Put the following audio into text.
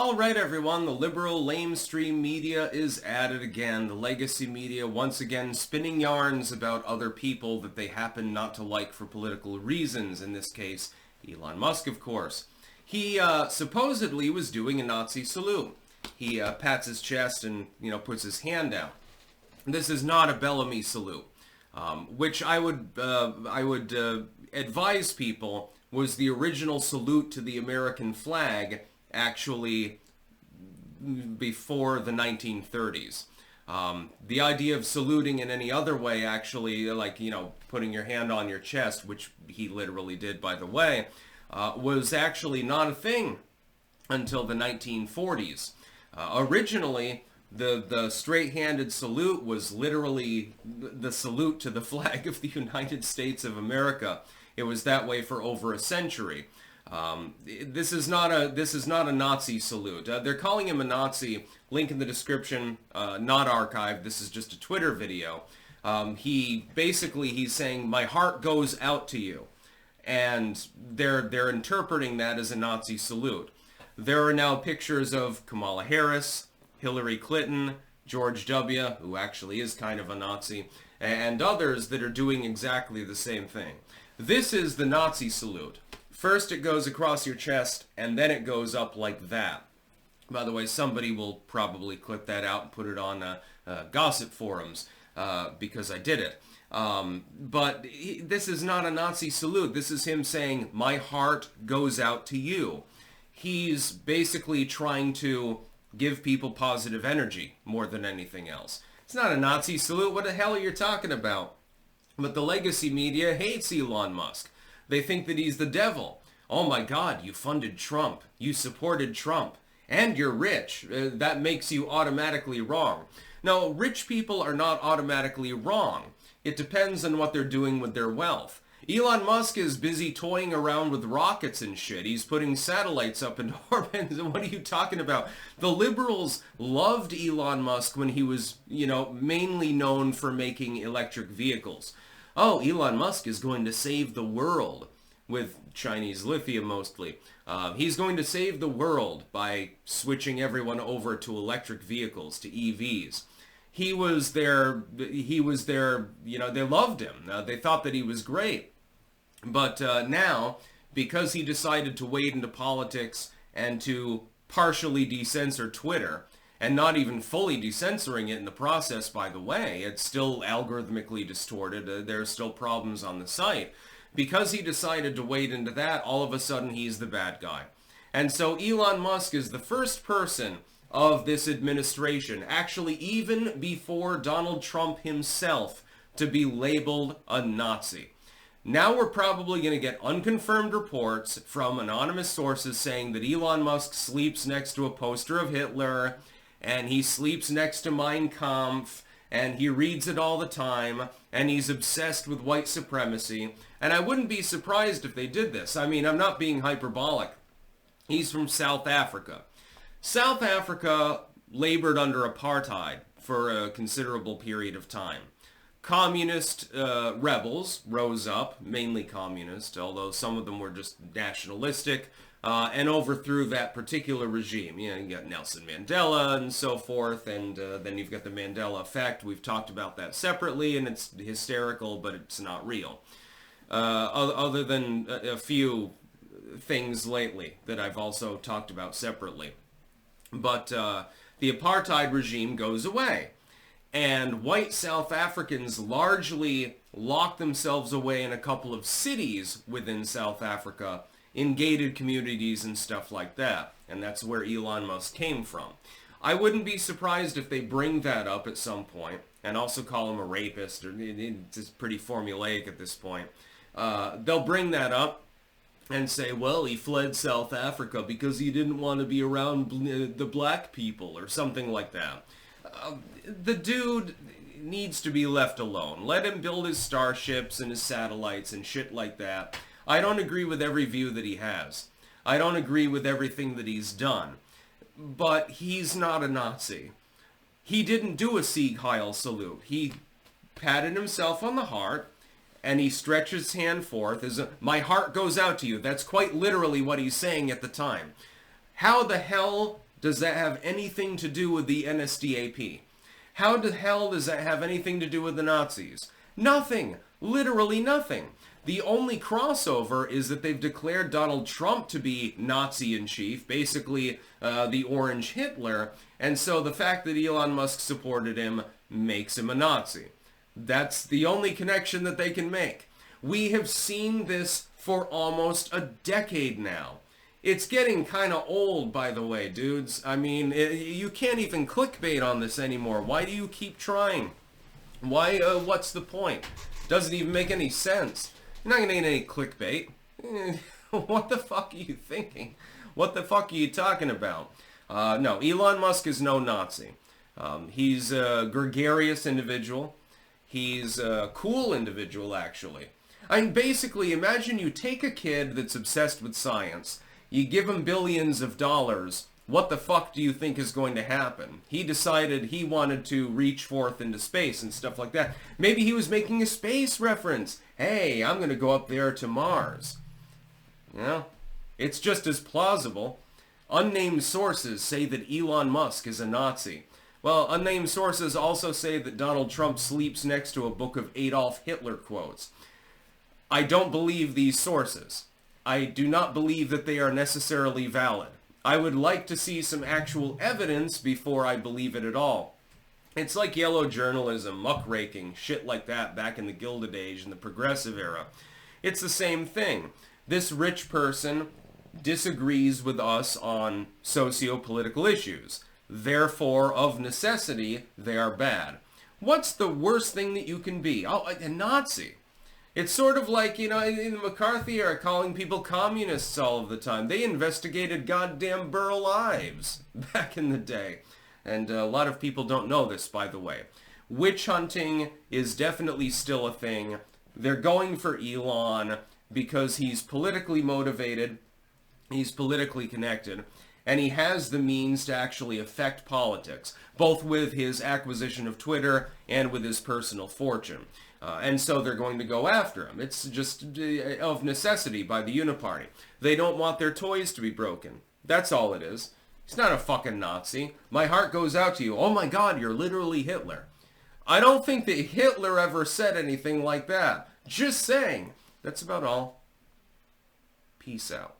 All right, everyone, the liberal lamestream media is at it again. The legacy media once again spinning yarns about other people that they happen not to like for political reasons. In this case, Elon Musk, of course. He supposedly was doing a Nazi salute. He pats his chest and, puts his hand out. This is not a Bellamy salute, which I would advise people was the original salute to the American flag, actually before the 1930s. The idea of saluting in any other way, actually, like, putting your hand on your chest, which he literally did, by the way, was actually not a thing until the 1940s. Originally, the straight-handed salute was literally the salute to the flag of the United States of America. It was that way for over a century. This is not a Nazi salute. They're calling him a Nazi. Link in the description. Not archived. This is just a Twitter video. He's saying, "My heart goes out to you," and they're interpreting that as a Nazi salute. There are now pictures of Kamala Harris, Hillary Clinton, George W., who actually is kind of a Nazi, and others that are doing exactly the same thing. This is the Nazi salute. First it goes across your chest, and then it goes up like that. By the way, somebody will probably clip that out and put it on gossip forums, because I did it. But this is not a Nazi salute. This is him saying, "My heart goes out to you." He's basically trying to give people positive energy more than anything else. It's not a Nazi salute. What the hell are you talking about? But the legacy media hates Elon Musk. They think that he's the devil. Oh my God, you funded Trump. You supported Trump. And you're rich. That makes you automatically wrong. No, rich people are not automatically wrong. It depends on what they're doing with their wealth. Elon Musk is busy toying around with rockets and shit. He's putting satellites up in orbit. What are you talking about? The liberals loved Elon Musk when he was, mainly known for making electric vehicles. Oh, Elon Musk is going to save the world, with Chinese lithium mostly. He's going to save the world by switching everyone over to electric vehicles, to EVs. They loved him. They thought that he was great. But now, because he decided to wade into politics and to partially decensor Twitter, and not even fully decensoring it in the process, by the way, it's still algorithmically distorted, there are still problems on the site. Because he decided to wade into that, all of a sudden he's the bad guy. And so Elon Musk is the first person of this administration, actually even before Donald Trump himself, to be labeled a Nazi. Now we're probably going to get unconfirmed reports from anonymous sources saying that Elon Musk sleeps next to a poster of Hitler, and he sleeps next to Mein Kampf, and he reads it all the time, and he's obsessed with white supremacy. And I wouldn't be surprised if they did this. I mean, I'm not being hyperbolic. He's from South Africa. South Africa labored under apartheid for a considerable period of time. Communist rebels rose up, mainly communist, although some of them were just nationalistic, and overthrew that particular regime. You got Nelson Mandela and so forth, and then you've got the Mandela effect. We've talked about that separately, and it's hysterical, but it's not real. Other than a few things lately that I've also talked about separately. But the apartheid regime goes away. And white South Africans largely locked themselves away in a couple of cities within South Africa, in gated communities and stuff like that. And that's where Elon Musk came from. I wouldn't be surprised if they bring that up at some point, and also call him a rapist, or it's pretty formulaic at this point. They'll bring that up and say, well, he fled South Africa because he didn't want to be around the black people, or something like that. The dude needs to be left alone. Let him build his starships and his satellites and shit like that. I don't agree with every view that he has. I don't agree with everything that he's done. But he's not a Nazi. He didn't do a Sieg Heil salute. He patted himself on the heart, and he stretches his hand forth as my heart goes out to you. That's quite literally what he's saying at the time. How the hell does that have anything to do with the NSDAP? How the hell does that have anything to do with the Nazis? Nothing. Literally nothing. The only crossover is that they've declared Donald Trump to be Nazi-in-chief, basically the Orange Hitler, and so the fact that Elon Musk supported him makes him a Nazi. That's the only connection that they can make. We have seen this for almost a decade now. It's getting kind of old, by the way, dudes. I mean, you can't even clickbait on this anymore. Why do you keep trying? Why, what's the point? Doesn't even make any sense. You're not going to get any clickbait. What the fuck are you thinking? What the fuck are you talking about? No, Elon Musk is no Nazi. He's a gregarious individual. He's a cool individual, actually. I mean, basically, imagine you take a kid that's obsessed with science, you give him billions of dollars, what the fuck do you think is going to happen? He decided he wanted to reach forth into space and stuff like that. Maybe he was making a space reference. Hey, I'm going to go up there to Mars. You know, it's just as plausible. Unnamed sources say that Elon Musk is a Nazi. Well, unnamed sources also say that Donald Trump sleeps next to a book of Adolf Hitler quotes. I don't believe these sources. I do not believe that they are necessarily valid. I would like to see some actual evidence before I believe it at all. It's like yellow journalism, muckraking, shit like that back in the Gilded Age and the Progressive era. It's the same thing. This rich person disagrees with us on socio-political issues. Therefore, of necessity, they are bad. What's the worst thing that you can be? Oh, a Nazi. It's sort of like, you know, in the McCarthy era, calling people communists all of the time. They investigated goddamn Burl Ives back in the day. And a lot of people don't know this, by the way. Witch hunting is definitely still a thing. They're going for Elon because he's politically motivated, he's politically connected, and he has the means to actually affect politics, both with his acquisition of Twitter and with his personal fortune. And so they're going to go after him. It's just of necessity by the Uniparty. They don't want their toys to be broken. That's all it is. He's not a fucking Nazi. My heart goes out to you. Oh my God, you're literally Hitler. I don't think that Hitler ever said anything like that. Just saying. That's about all. Peace out.